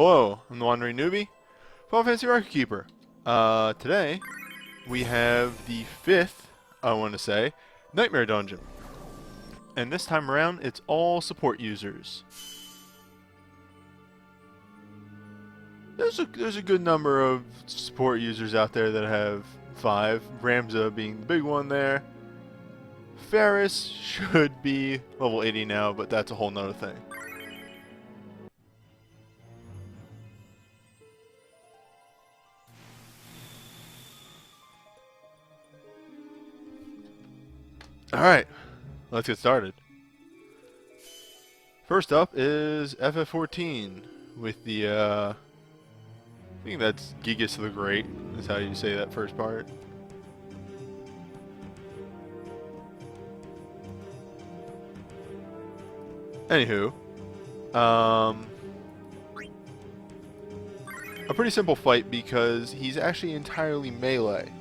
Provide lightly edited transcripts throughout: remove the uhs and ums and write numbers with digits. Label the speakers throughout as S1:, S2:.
S1: Hello, I'm the Wandering Newbie, Final Fantasy Record Keeper. Today, we have the 5th, I want to say, Nightmare Dungeon. And this time around, it's all support users. There's a good number of support users out there that have 5, Ramza being the big one there. Ferris should be level 80 now, but that's a whole nother thing. Alright, let's get started. First up is FF14 with the, I think that's Gigas the Great, is how you say that first part. Anywho, a pretty simple fight because he's actually entirely melee.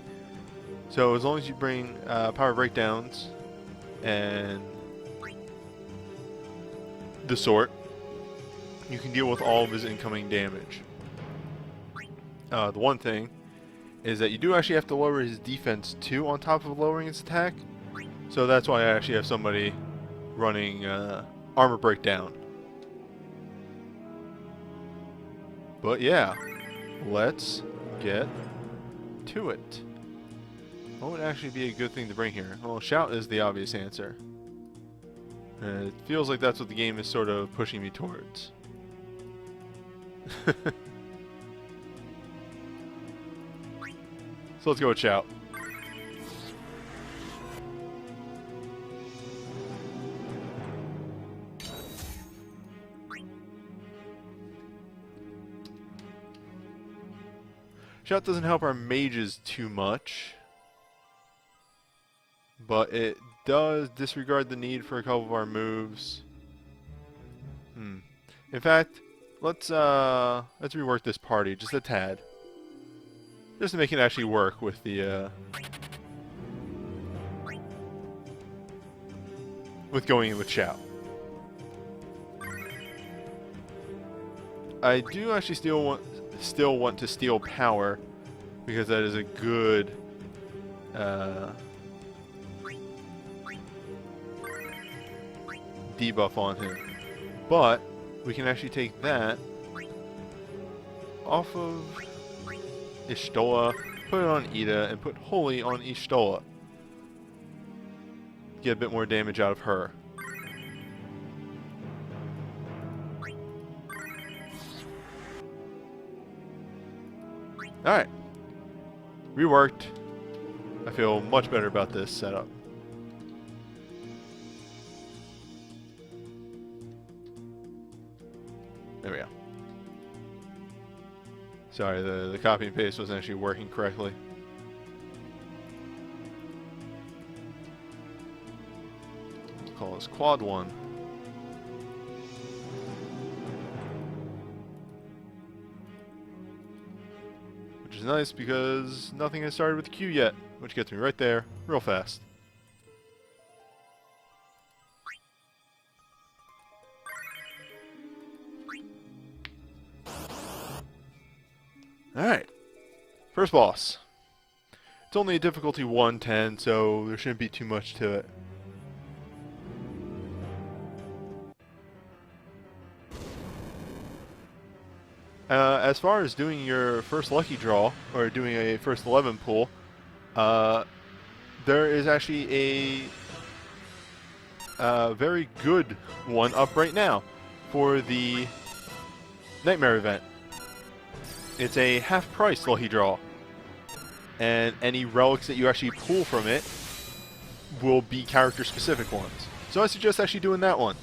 S1: So as long as you bring power breakdowns and the sort, you can deal with all of his incoming damage. The one thing is that you do actually have to lower his defense too on top of lowering his attack. So that's why I actually have somebody running armor breakdown. But yeah, let's get to it. What would actually be a good thing to bring here? Well, shout is the obvious answer. It feels like that's what the game is sort of pushing me towards. So let's go with shout. Shout doesn't help our mages too much, but it does disregard the need for a couple of our moves. In fact, let's rework this party just a tad, just to make it actually work with the with going in with shout. I do actually still want to steal power, because that is a good debuff on him. But we can actually take that off of Y'shtola, put it on Ida, and put Holy on Y'shtola. Get a bit more damage out of her. Alright. Reworked. I feel much better about this setup. There we go. Sorry, the copy and paste wasn't actually working correctly. We'll call this Quad 1. Which is nice because nothing has started with the Q yet, which gets me right there, real fast. Alright, first boss. It's only a difficulty 110, so there shouldn't be too much to it. As far as doing your first lucky draw, or doing a first 11 pull, there is actually a very good one up right now for the Nightmare event. It's a half-price lucky draw, and any relics that you actually pull from it will be character-specific ones. So I suggest actually doing that one.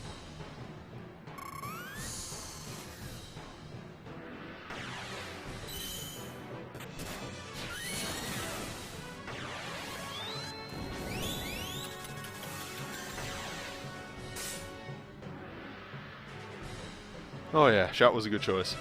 S1: Oh yeah, shout was a good choice.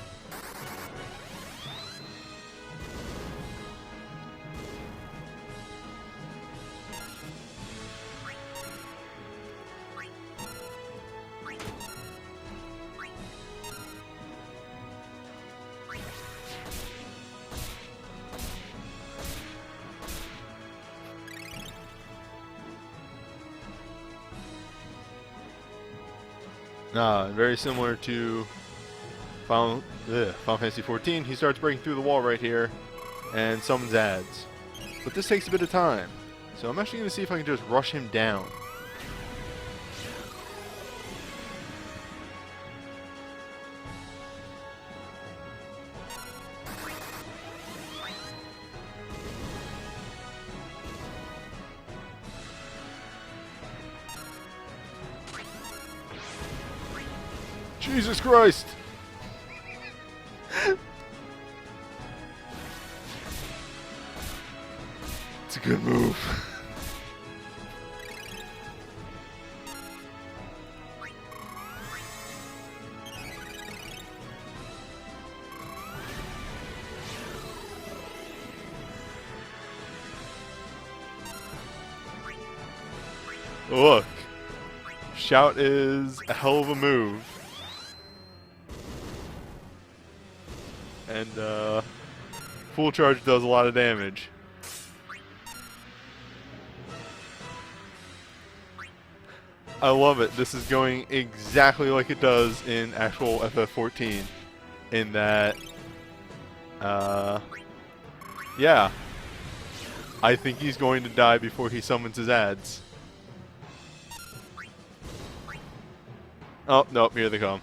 S1: Very similar to Final Fantasy XIV. He starts breaking through the wall right here and summons ads. But this takes a bit of time. So I'm actually going to see if I can just rush him down. Jesus Christ! It's a good move. Look. Shout is a hell of a move. And full charge does a lot of damage. I love it. This is going exactly like it does in actual FF14. In that, yeah. I think he's going to die before he summons his ads. Oh, nope, here they come.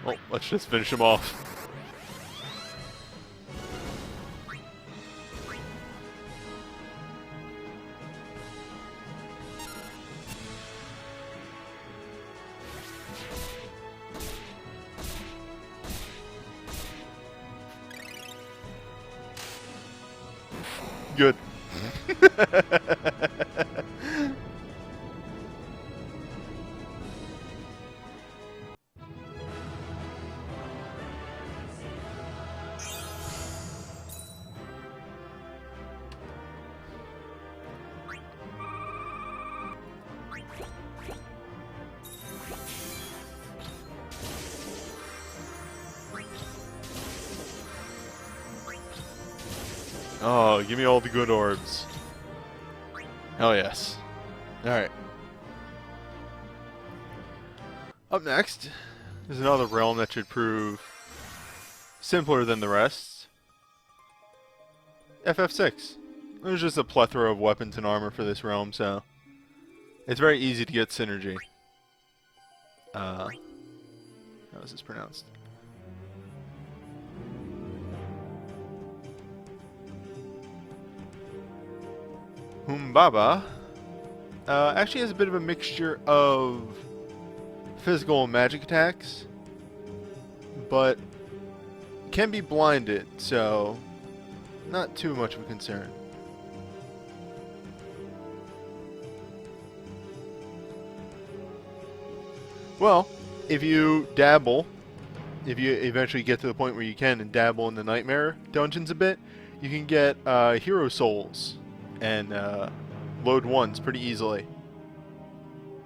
S1: Oh, let's just finish him off. Good. Oh, give me all the good orbs. Hell yes. Alright. Up next is another realm that should prove simpler than the rest. FF6. There's just a plethora of weapons and armor for this realm, so it's very easy to get synergy. How is this pronounced? Humbaba actually has a bit of a mixture of physical and magic attacks, but can be blinded, so not too much of a concern. Well, if you dabble, if you eventually get to the point where you can and dabble in the Nightmare dungeons a bit, you can get hero souls and load ones pretty easily.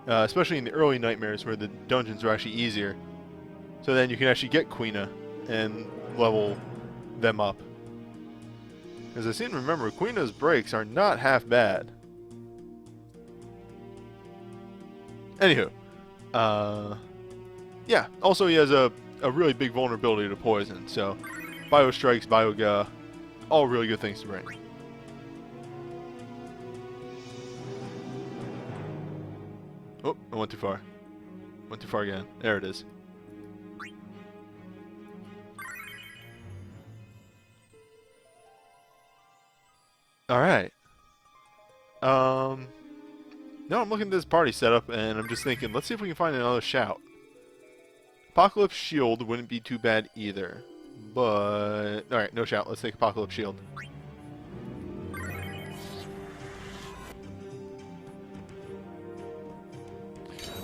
S1: Especially in the early Nightmares where the dungeons are actually easier. So then you can actually get Quina and level them up. Because I seem to remember, Quina's breaks are not half bad. Anywho. Yeah, also he has a really big vulnerability to poison, so Bio Strikes, Bioga, all really good things to bring. Oh, I went too far. Went too far again. There it is. Alright. Now I'm looking at this party setup and I'm just thinking, let's see if we can find another shout. Apocalypse Shield wouldn't be too bad either. But alright, no shout. Let's take Apocalypse Shield.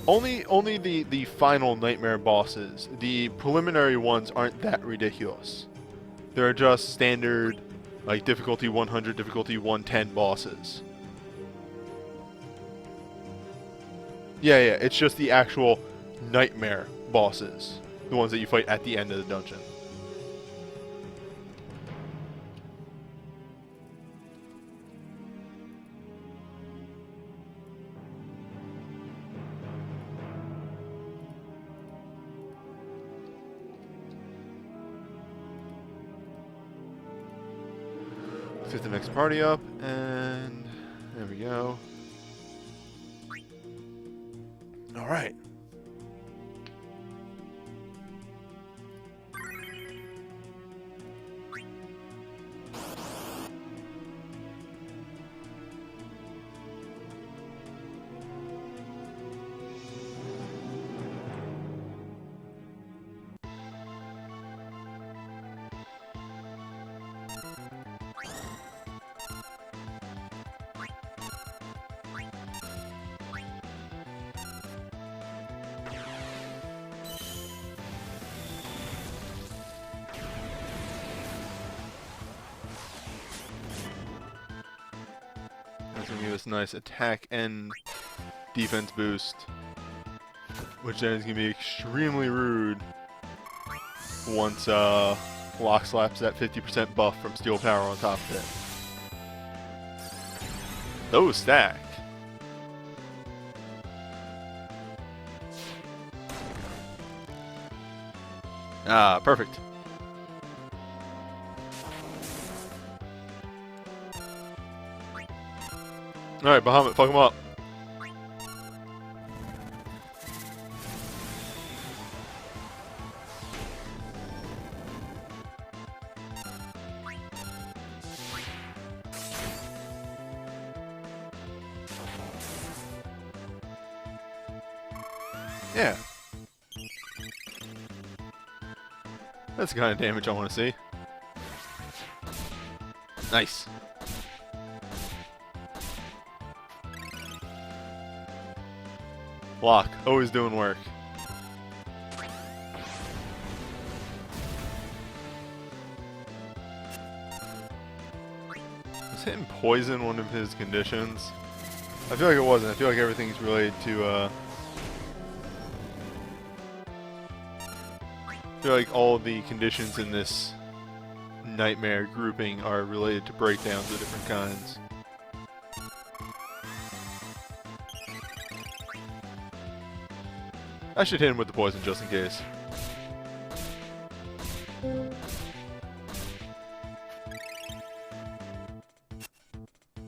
S1: Only the final Nightmare bosses. The preliminary ones aren't that ridiculous. They're just standard, like, difficulty 100, difficulty 110 bosses. Yeah, it's just the actual Nightmare bosses. The ones that you fight at the end of the dungeon. Let's get the next party up, and there we go. All right. That's going to give us a nice attack and defense boost, which then is going to be extremely rude once Lock slaps that 50% buff from Steel Power on top of it. Those stack. Ah, perfect. Alright, Bahamut, fuck him up. Yeah. That's the kind of damage I want to see. Nice. Lock, always doing work. Was hitting poison one of his conditions? I feel like it wasn't. I feel like everything's related to, I feel like all the conditions in this nightmare grouping are related to breakdowns of different kinds. I should hit him with the poison just in case.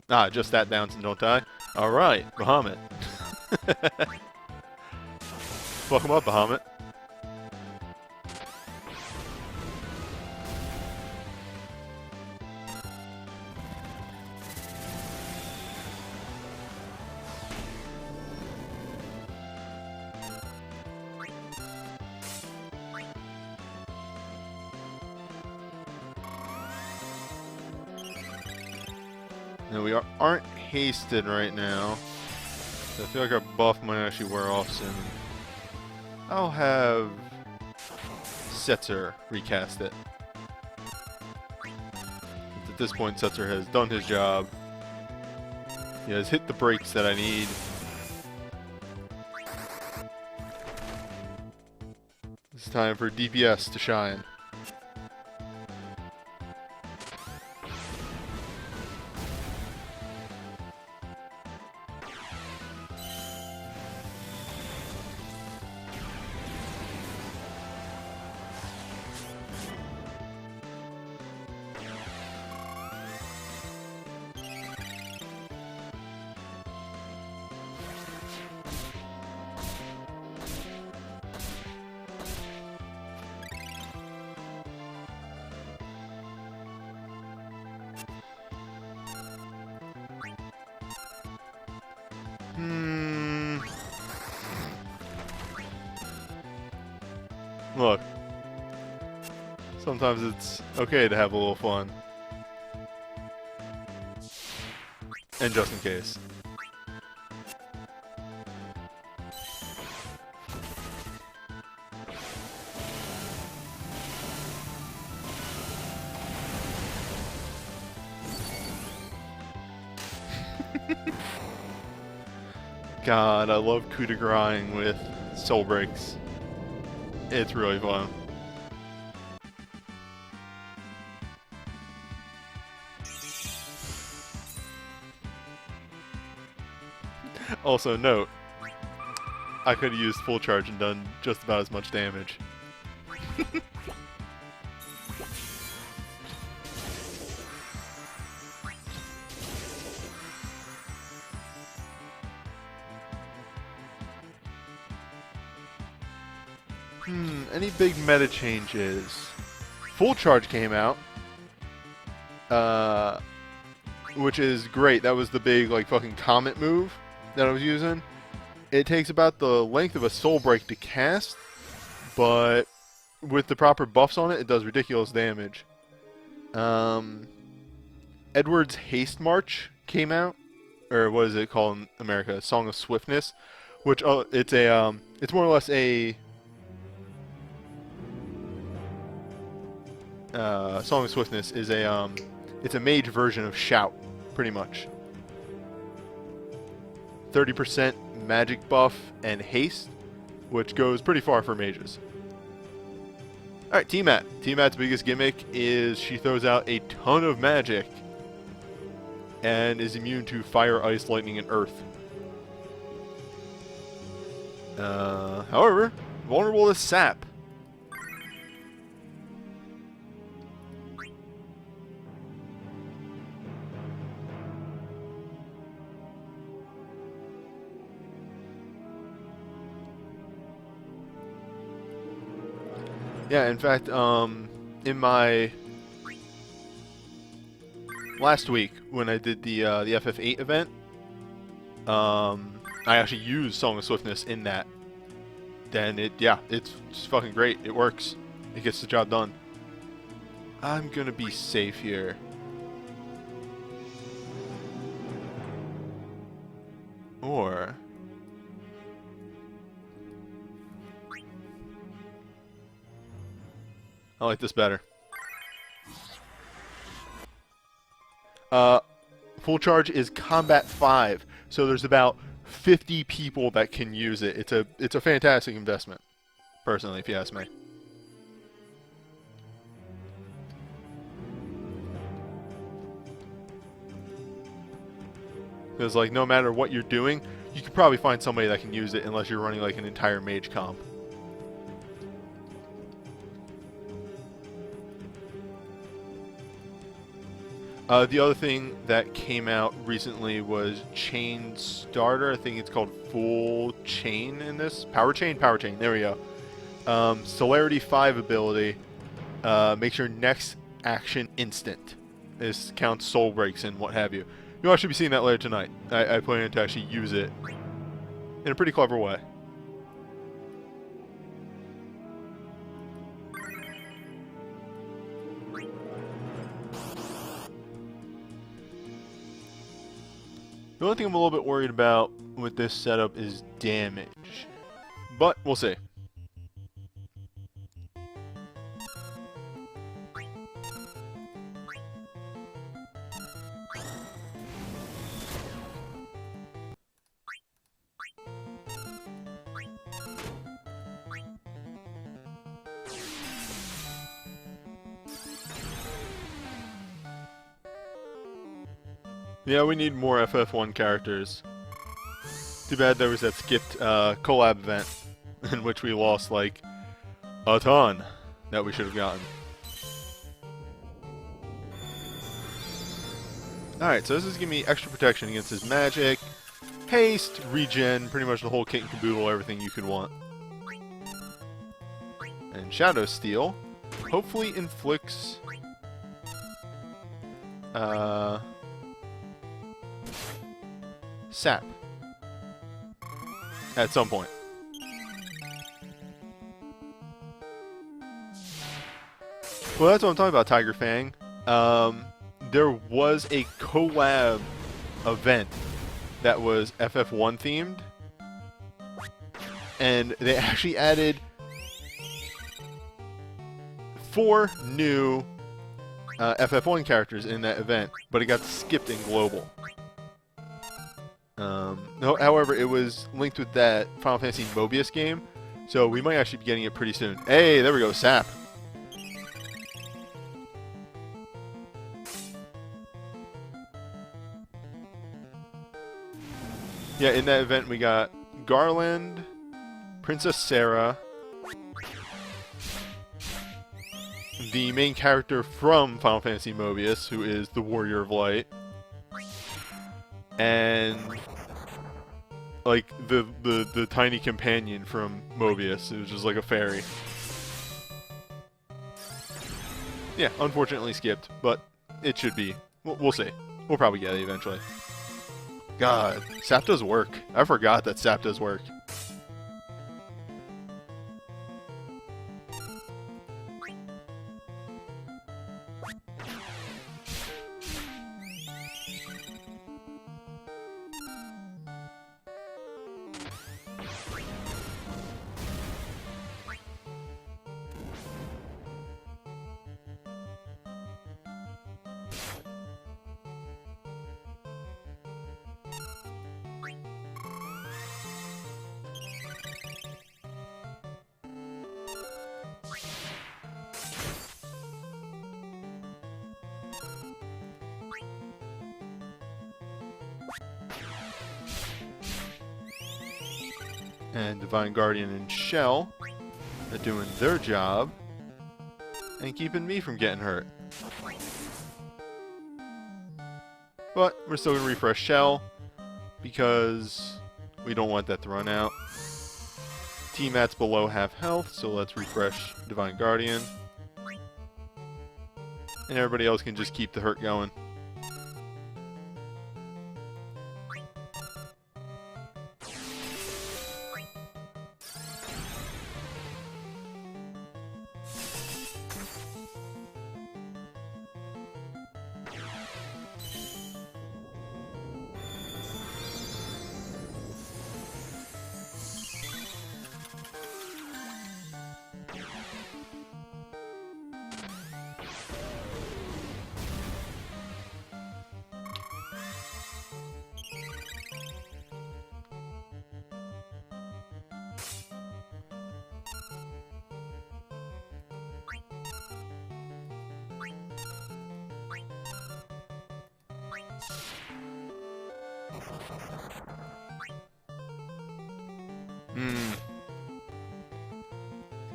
S1: Ah, just that bounce and don't die. Alright, Bahamut. Fuck him up, Bahamut. No, we aren't hasted right now. So I feel like our buff might actually wear off soon. I'll have Setzer recast it. At this point, Setzer has done his job. He has hit the brakes that I need. It's time for DPS to shine. Look, sometimes it's okay to have a little fun. And just in case. God, I love coup de grace with soul breaks. It's really fun. Also note, I could have used full charge and done just about as much damage. Any big meta changes? Full charge came out, which is great. That was the big like fucking comet move that I was using. It takes about the length of a soul break to cast, but with the proper buffs on it, it does ridiculous damage. Edward's Haste March came out, or what is it called in America? Song of Swiftness, which it's a it's more or less a Song of Swiftness is a it's a mage version of Shout, pretty much. 30% magic buff and haste, which goes pretty far for mages. Alright, T-Mat. T-Mat's biggest gimmick is she throws out a ton of magic and is immune to fire, ice, lightning, and earth. However, vulnerable to sap. Yeah, in fact, in my last week when I did the FF8 event, I actually used Song of Swiftness in that. Then it's just fucking great. It works. It gets the job done. I'm gonna be safe here. Or I like this better. Full charge is combat 5, so there's about 50 people that can use it. It's a fantastic investment, personally, if you ask me. Because like no matter what you're doing, you could probably find somebody that can use it unless you're running like an entire mage comp. The other thing that came out recently was Chain Starter. I think it's called Full Chain in this. Power Chain? Power Chain. There we go. Celerity 5 ability makes your next action instant. This counts soul breaks and what have you. You'll actually be seeing that later tonight. I plan to actually use it in a pretty clever way. The only thing I'm a little bit worried about with this setup is damage, but we'll see. Yeah, we need more FF1 characters. Too bad there was that skipped collab event in which we lost like a ton that we should have gotten. Alright, so this is giving me extra protection against his magic, haste, regen, pretty much the whole kit and caboodle, everything you could want. And Shadow Steel hopefully inflicts sap at some point. Well, that's what I'm talking about, Tiger Fang. There was a collab event that was FF1 themed, and they actually added 4 new FF1 characters in that event, but it got skipped in global. No, however, it was linked with that Final Fantasy Mobius game, So we might actually be getting it pretty soon. Hey, there we go, sap. Yeah, in that event we got Garland, Princess Sarah, the main character from Final Fantasy Mobius, who is the Warrior of Light, and like the tiny companion from Mobius, who's just like a fairy. Yeah, unfortunately skipped, but it should be. We'll see. We'll probably get it eventually. God, sap does work. I forgot that sap does work. And Divine Guardian and Shell are doing their job and keeping me from getting hurt. But we're still going to refresh Shell because we don't want that to run out. T-Mat's below half health, so let's refresh Divine Guardian. And everybody else can just keep the hurt going.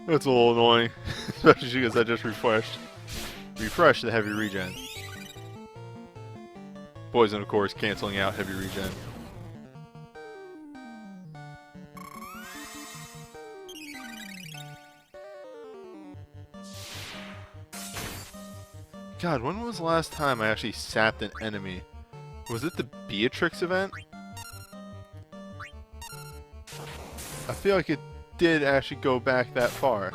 S1: That's a little annoying, especially because I just refreshed the heavy regen. Poison, of course, canceling out heavy regen. God, when was the last time I actually sapped an enemy? Was it the Beatrix event? I feel like it did actually go back that far.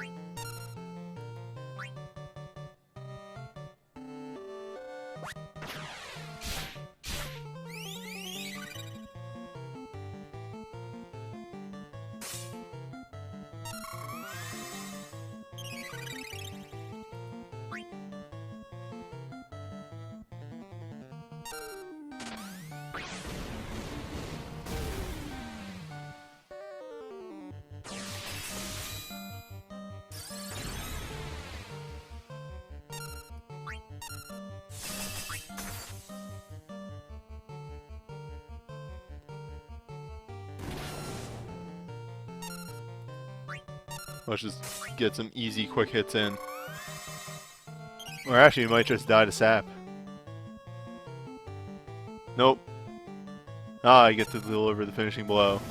S1: Let's just get some easy, quick hits in. Or actually, we might just die to sap. Nope. Ah, I get to deliver the finishing blow.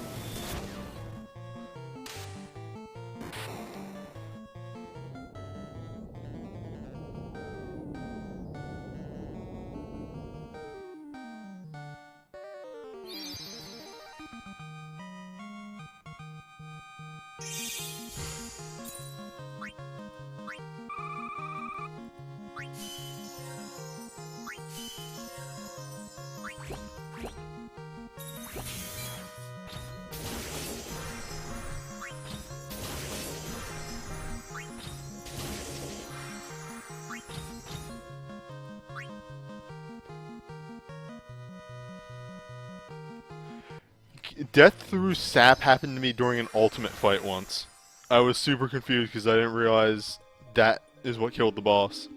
S1: Death through sap happened to me during an ultimate fight once. I was super confused because I didn't realize that is what killed the boss.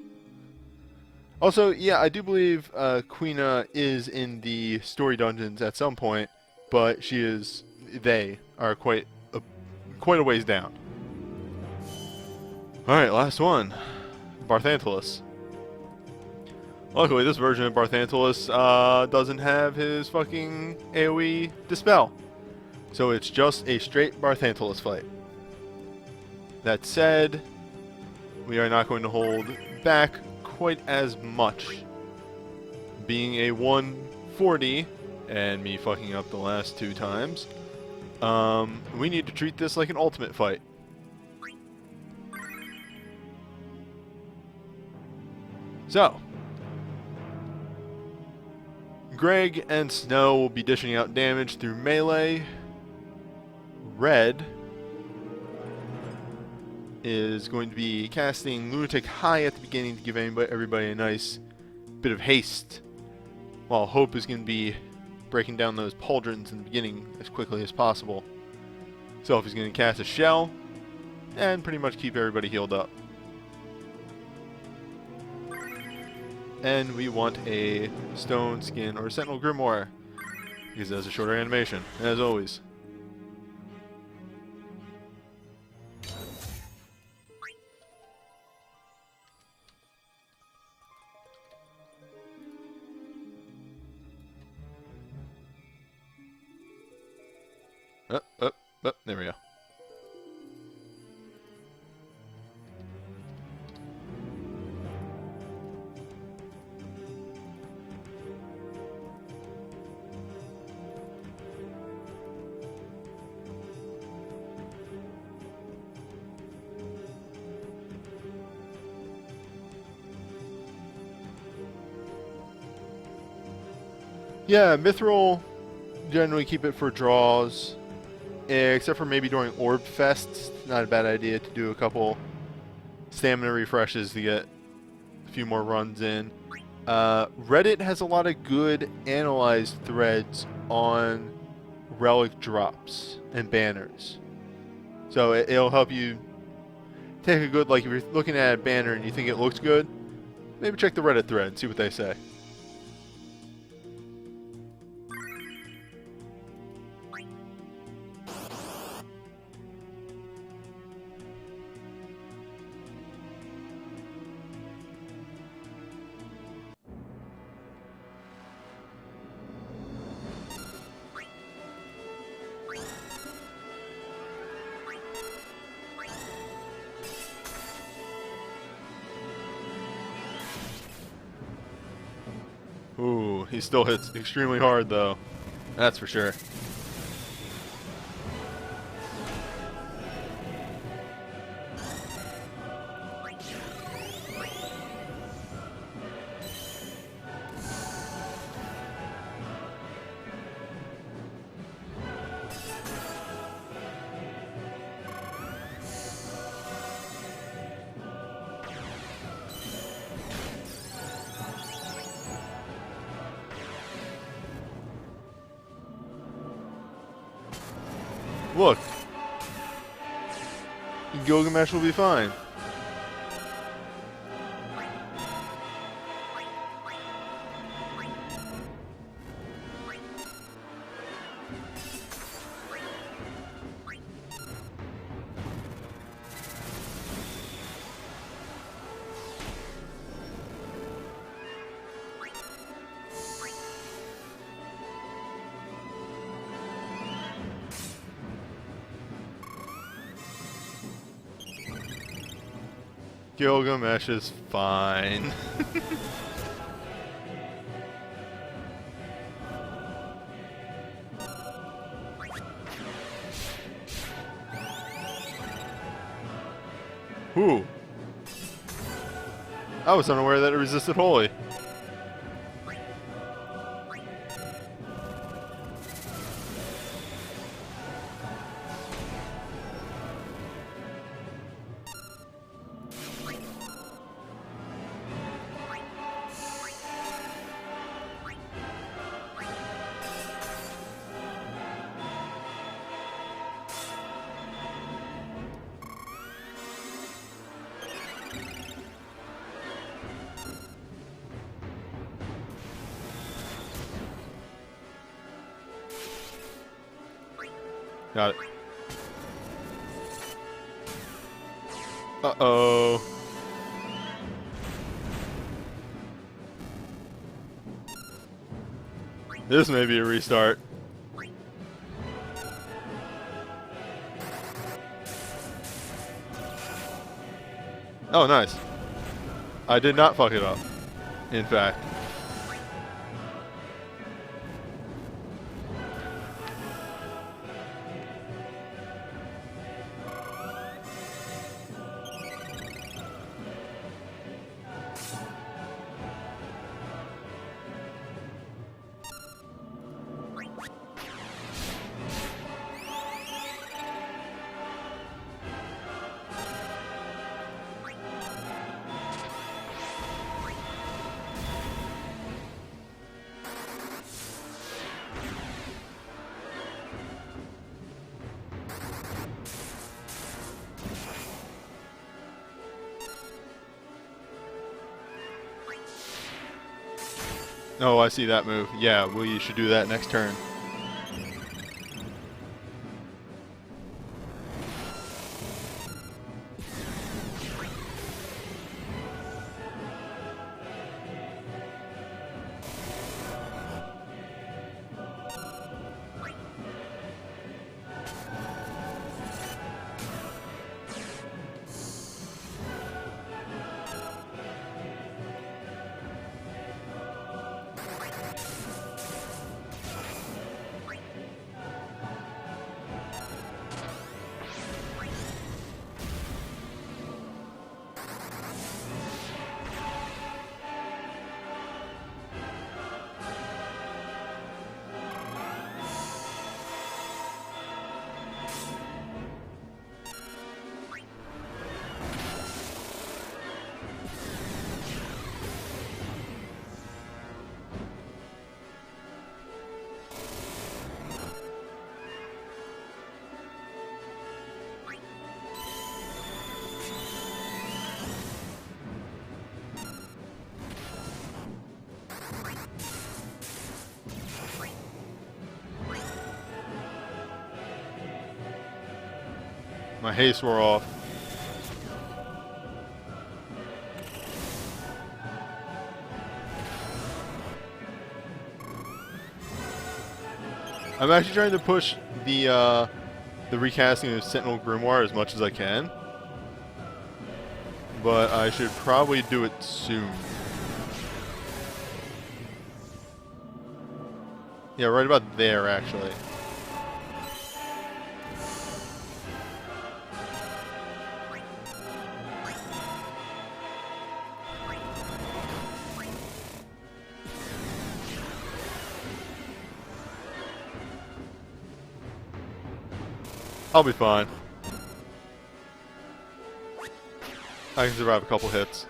S1: Also, yeah, I do believe Quina is in the story dungeons at some point, but they are quite a ways down. Alright, last one. Barthantalus. Luckily, this version of Barthantalus doesn't have his fucking AoE Dispel. So it's just a straight Barthantalus fight. That said, we are not going to hold back quite as much. Being a 140, and me fucking up the last 2 times, we need to treat this like an ultimate fight. So, Greg and Snow will be dishing out damage through melee. Red is going to be casting Lunatic High at the beginning to give everybody a nice bit of haste, while Hope is going to be breaking down those pauldrons in the beginning as quickly as possible. Self is going to cast a Shell and pretty much keep everybody healed up. And we want a Stone, Skin, or Sentinel Grimoire, because it has a shorter animation, as always. There we go. Yeah, Mithril, generally keep it for draws. Except for maybe during Orb Fests, not a bad idea to do a couple stamina refreshes to get a few more runs in. Reddit has a lot of good analyzed threads on relic drops and banners. So it'll help you take a good, like if you're looking at a banner and you think it looks good, maybe check the Reddit thread and see what they say. Ooh, he still hits extremely hard though. That's for sure. Look, Gilgamesh will be fine. Gilgamesh is fine. Ooh. I was unaware that it resisted Holy. Got it. Uh-oh. This may be a restart. Oh, nice. I did not fuck it up, in fact. Oh, I see that move. Yeah, well, you should do that next turn. My haste wore off. I'm actually trying to push the recasting of Sentinel Grimoire as much as I can, but I should probably do it soon. Yeah, right about there, actually. I'll be fine. I can survive a couple hits.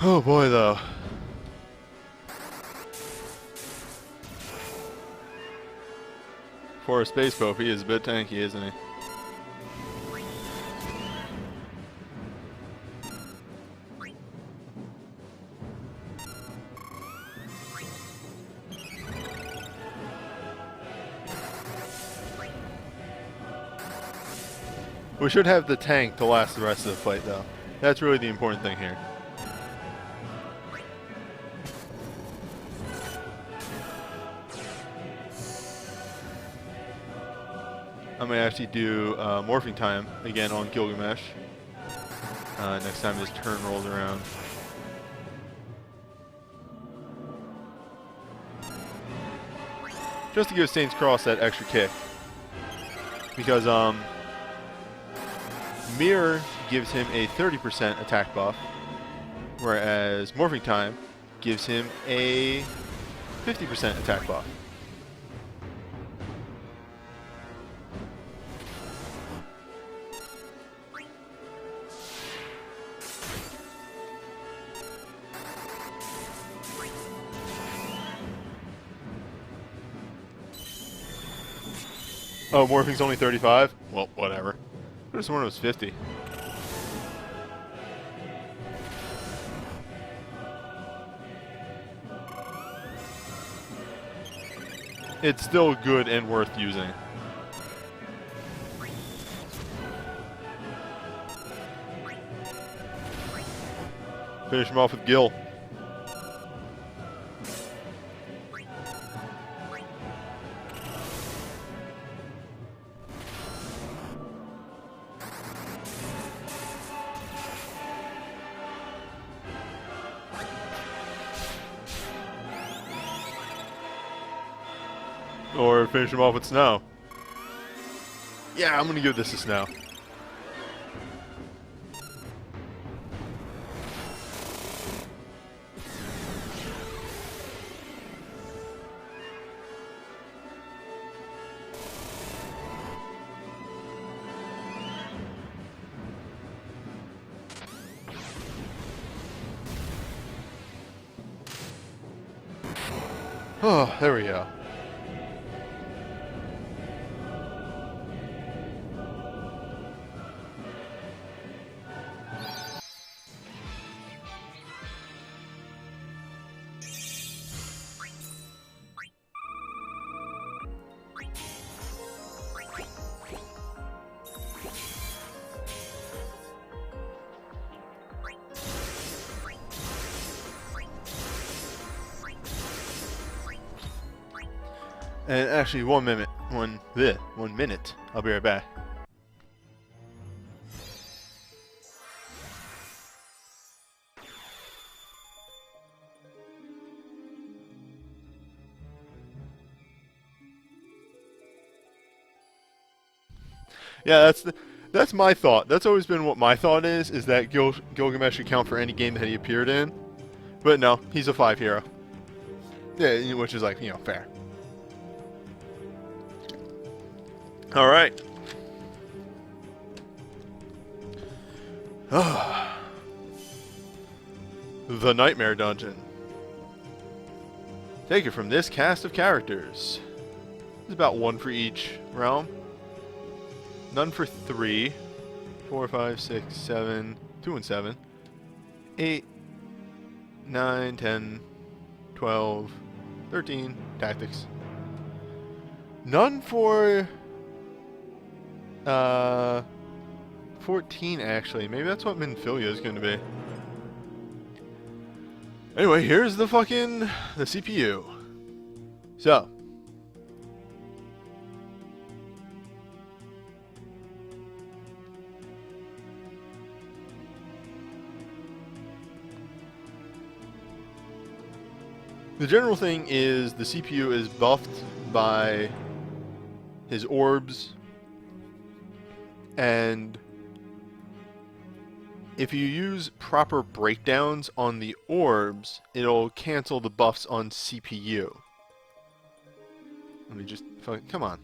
S1: Oh boy, though. For a space pope, he is a bit tanky, isn't he? We should have the tank to last the rest of the fight, though. That's really the important thing here. might actually do Morphing Time again on Gilgamesh. Next time his turn rolls around. Just to give Saints Cross that extra kick. Because Mirror gives him a 30% attack buff, whereas Morphing Time gives him a 50% attack buff. Oh, Morphing's only 35? Well, whatever. I just sworn it was 50. It's still good and worth using. Finish him off with Gil. Or finish him off with Snow. Yeah, I'm gonna give this to Snow. Oh, there we go. And actually, 1 minute. One minute. I'll be right back. Yeah, that's my thought. That's always been what my thought is that Gilgamesh should count for any game that he appeared in. But no, he's a 5 hero. Yeah, which is like, you know, fair. Alright. The Nightmare Dungeon. Take it from this cast of characters. There's about 1 for each realm. None for 3. 4, 5, 6, 7. 2 and 7. 8, 9, 10, 12, 13. Tactics. None for 14, actually. Maybe that's what Minfilia is going to be. Anyway, here's the CPU. So. The general thing is the CPU is buffed by his orbs. And if you use proper breakdowns on the orbs, it'll cancel the buffs on CPU. Let me just come on.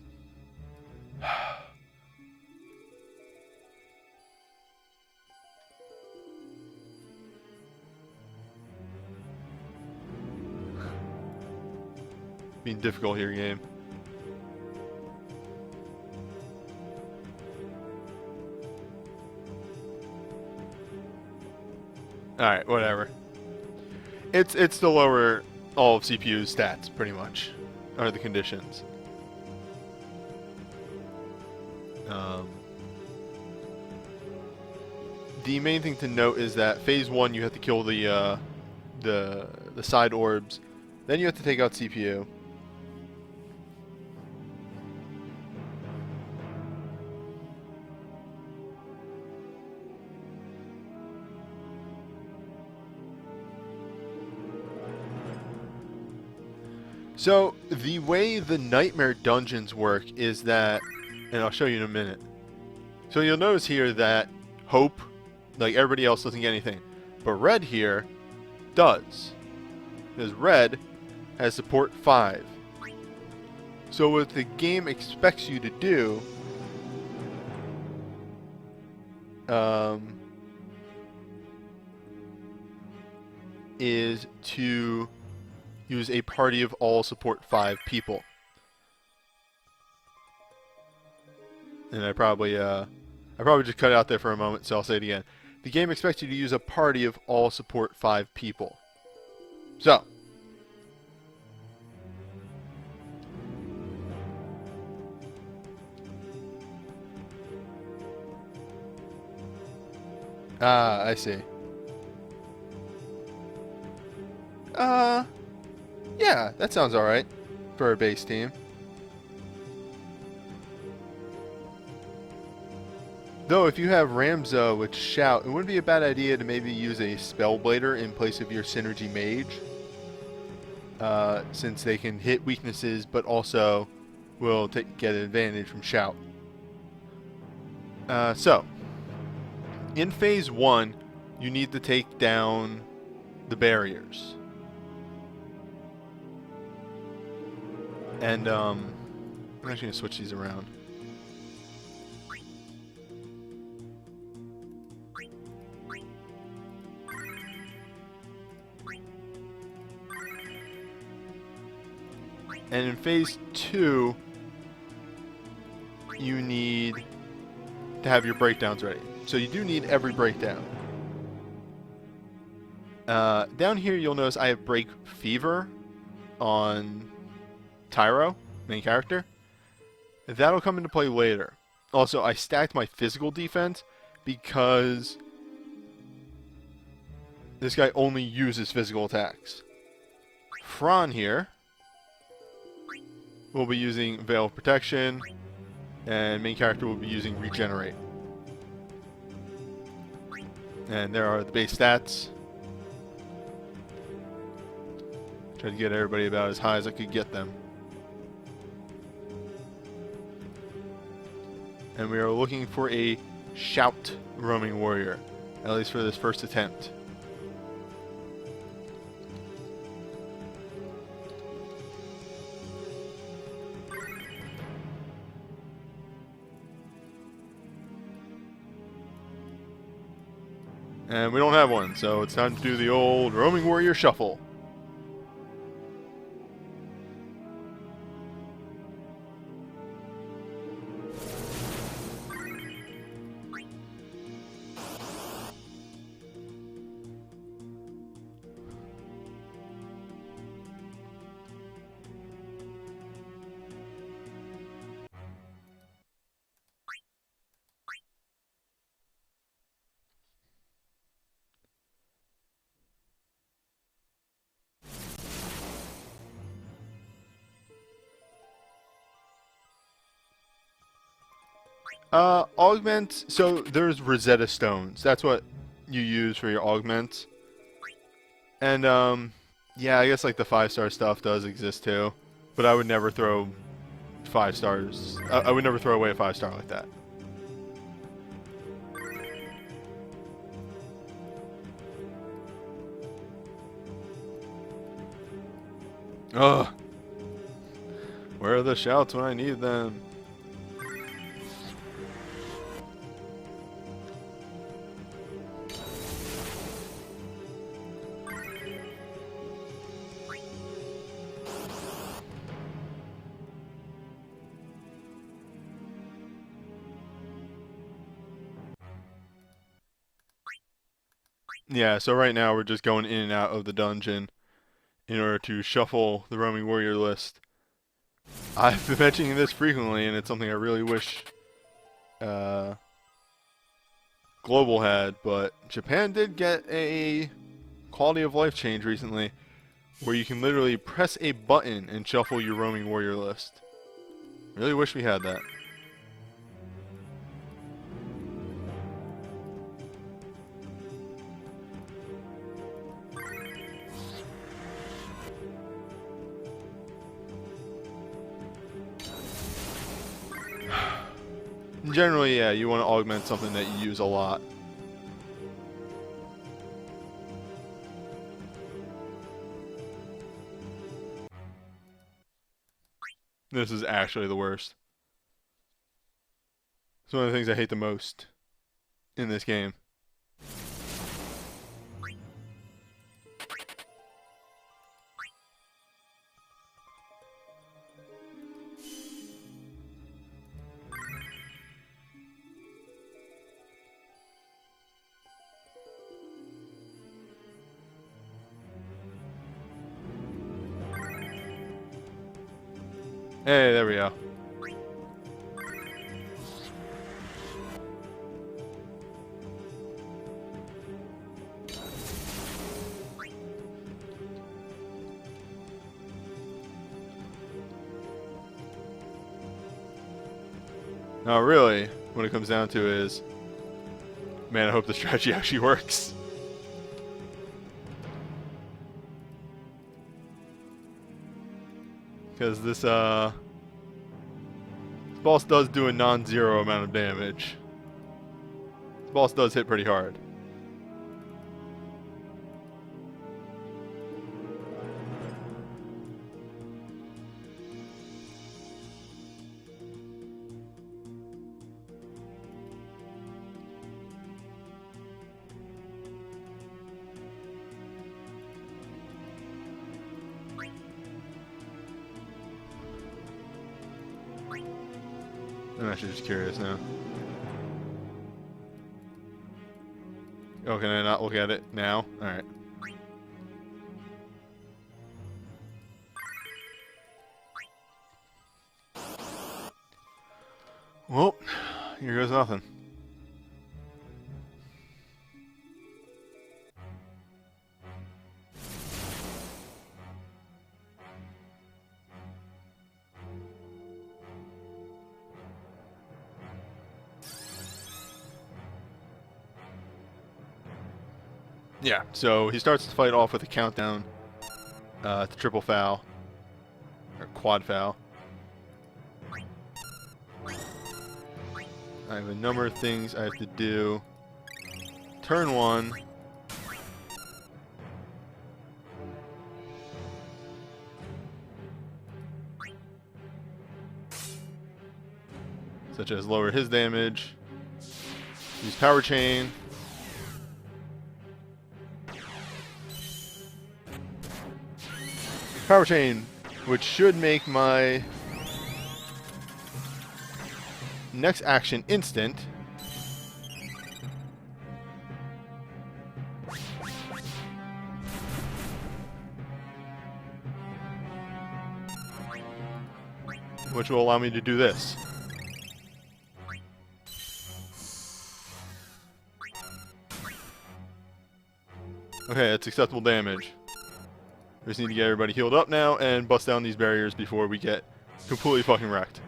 S1: Being difficult here, game. Alright, whatever. It's to lower all of CPU's stats, pretty much, are the conditions. The main thing to note is that phase 1 you have to kill the side orbs, then you have to take out CPU. So the way the Nightmare dungeons work is that, and I'll show you in a minute. So you'll notice here that Hope, like everybody else, doesn't get anything. But Red here does. Because Red has support 5. So what the game expects you to do is to use a party of all support 5 people. And I probably just cut it out there for a moment, so I'll say it again. The game expects you to use a party of all support 5 people. So, I see. Yeah, that sounds alright for a base team. Though, if you have Ramza with Shout, it wouldn't be a bad idea to maybe use a Spellblader in place of your Synergy Mage. Since they can hit weaknesses, but also will get an advantage from Shout. So, in Phase 1, you need to take down the barriers. And, I'm actually going to switch these around. And in Phase 2, you need to have your breakdowns ready. So you do need every breakdown. Down here you'll notice I have Break Fever on Tyro, main character. That'll come into play later. Also, I stacked my physical defense because this guy only uses physical attacks. Fran here will be using Veil of Protection, and main character will be using Regenerate. And there are the base stats. Try to get everybody about as high as I could get them. And we are looking for a Shout roaming warrior, at least for this first attempt. And we don't have one, so it's time to do the old roaming warrior shuffle. Augment, so there's Rosetta Stones. That's what you use for your augments. And, yeah, I guess like the 5-star stuff does exist too. But I would never throw 5 stars. I would never throw away a 5-star like that. Ugh. Where are the shouts when I need them? Yeah, so right now we're just going in and out of the dungeon in order to shuffle the roaming warrior list. I've been mentioning this frequently, and it's something I really wish Global had, but Japan did get a quality of life change recently where you can literally press a button and shuffle your roaming warrior list. Really wish we had that. generally, yeah, you want to augment something that you use a lot. This is actually the worst. It's one of the things I hate the most in this game. Hey, there we go. Now, really, what it comes down to is, man, I hope the strategy actually works. Because this boss does do a non-zero amount of damage. This boss does hit pretty hard. I'm actually just curious now. Oh, can I not look at it now? Alright. Well, here goes nothing. Yeah, so he starts the fight off with a countdown to triple foul, or quad foul. I have a number of things I have to do. Turn one. Such as lower his damage, use power chain. Power chain, which should make my next action instant. Which will allow me to do this. Okay, that's acceptable damage. We just need to get everybody healed up now and bust down these barriers before we get completely fucking wrecked.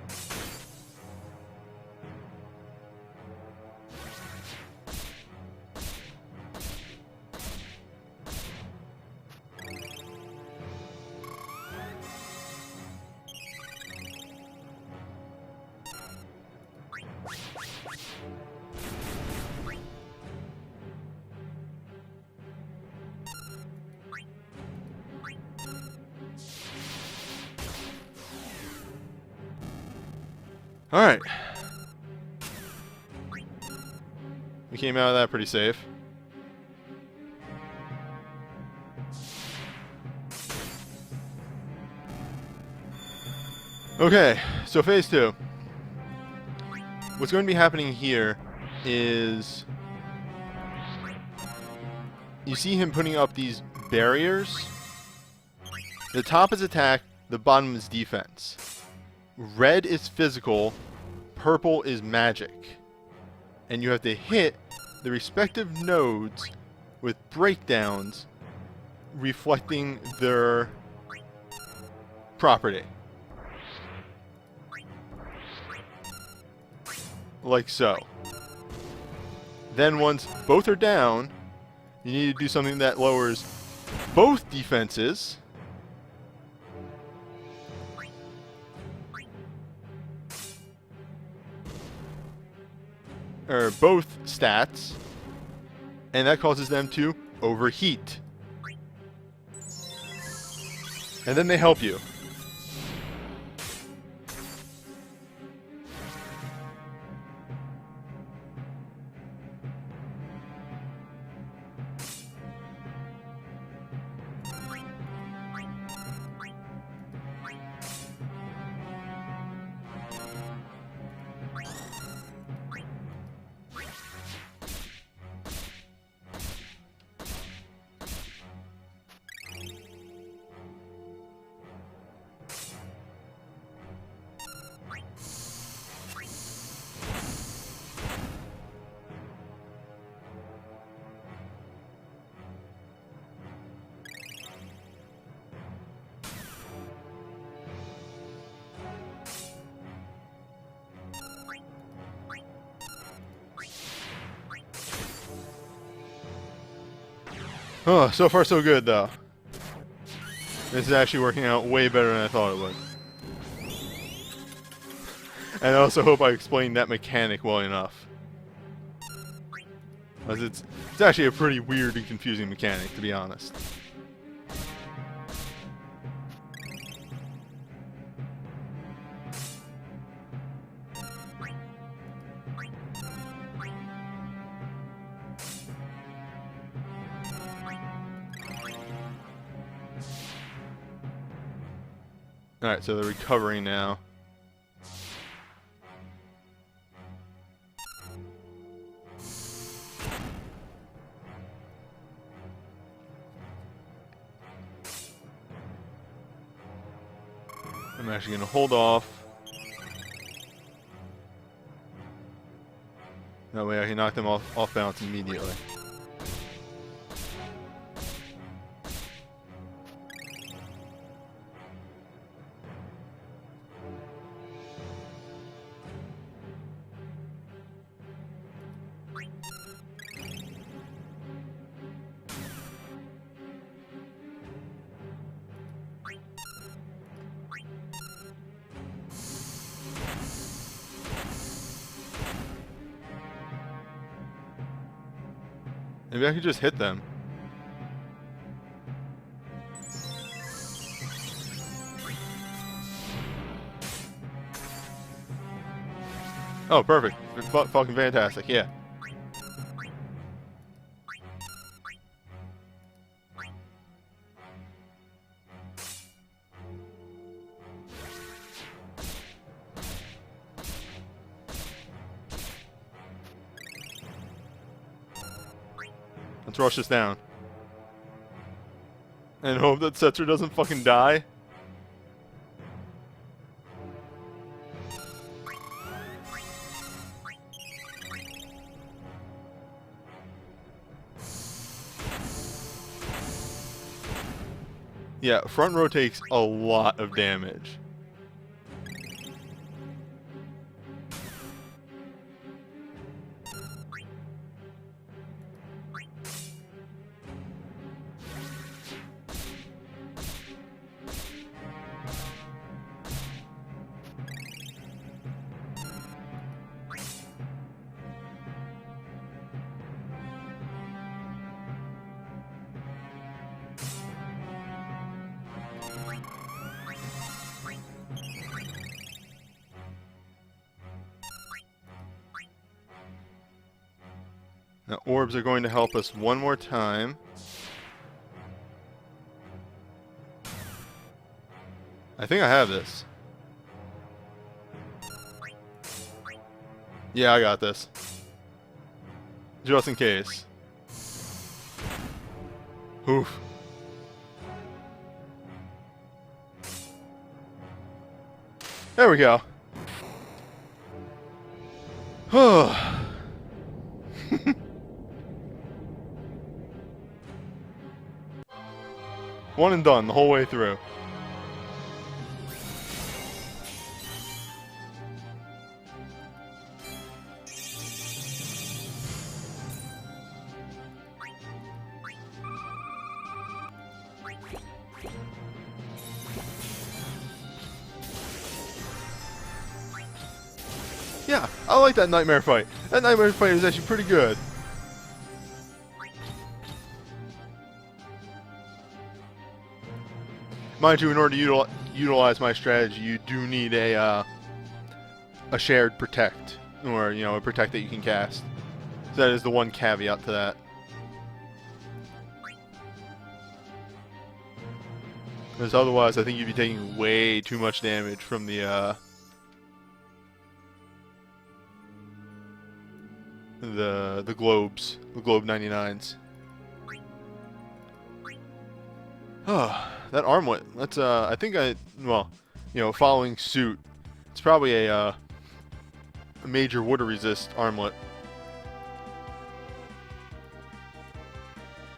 S1: Alright. We came out of that pretty safe. Okay, so phase 2. What's going to be happening here is you see him putting up these barriers. The top is attack, the bottom is defense. Red is physical, purple is magic. And you have to hit the respective nodes with breakdowns reflecting their property. Like so. Then once both are down, you need to do something that lowers both defenses. or both stats, and that causes them to overheat. And then they help you. Oh, so far so good though. This is actually working out way better than I thought it would. And I also hope I explained that mechanic well enough. Because it's actually a pretty weird and confusing mechanic, to be honest. Alright, so they're recovering now. I'm actually going to hold off. That way I can knock them off balance immediately. Maybe I could just hit them. Oh, perfect. Fucking fantastic, yeah. Let's rush this down. And hope that Setzer doesn't fucking die. Yeah, front row takes a lot of damage. Now, orbs are going to help us one more time. I think I have this. Yeah, I got this. Just in case. Oof. There we go. One and done the whole way through. Yeah, I like that Nightmare Fight. That Nightmare Fight is actually pretty good. Mind you, in order to utilize my strategy, you do need a shared protect, or a protect that you can cast. So that is the one caveat to that. Because otherwise, I think you'd be taking way too much damage from the globes, the globe 99s. Oh, that armlet. That's I think following suit. It's probably a major water resist armlet.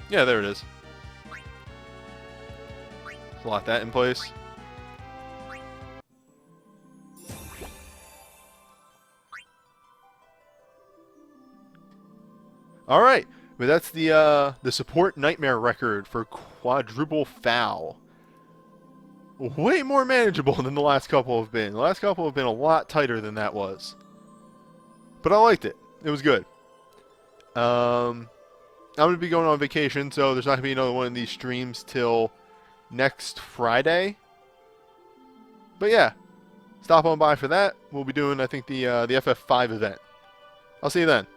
S1: Yeah, there it is. Slot that in place. All right, but that's the support nightmare record for Quadruple Foul. Way more manageable than the last couple have been. The last couple have been a lot tighter than that was. But I liked it. It was good. I'm going to be going on vacation, so there's not going to be another one of these streams till next Friday. But yeah, stop on by for that. We'll be doing, I think, the FF5 event. I'll see you then.